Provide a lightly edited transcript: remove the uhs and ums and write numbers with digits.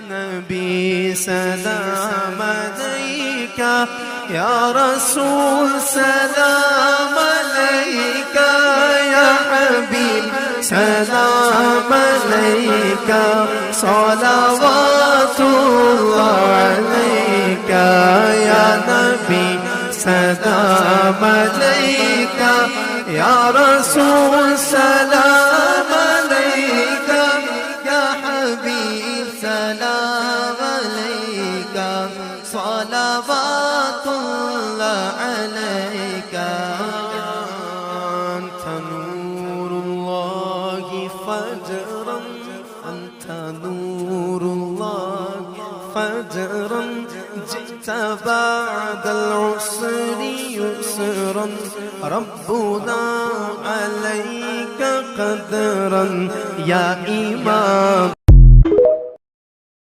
نبي سلام عليك، يا رسول سلام عليك، يا حبيب سلام عليك، صلوات الله عليك، يا نبي سلام عليك، يا رسول سلام عليك، يا حبيب سلام عليك، صلوات الله عليك. أنت نور الله فجرا، أنت نور الله فجرا، جئت بعد العسر يسرا، ربنا عليك قدرا يا إمام.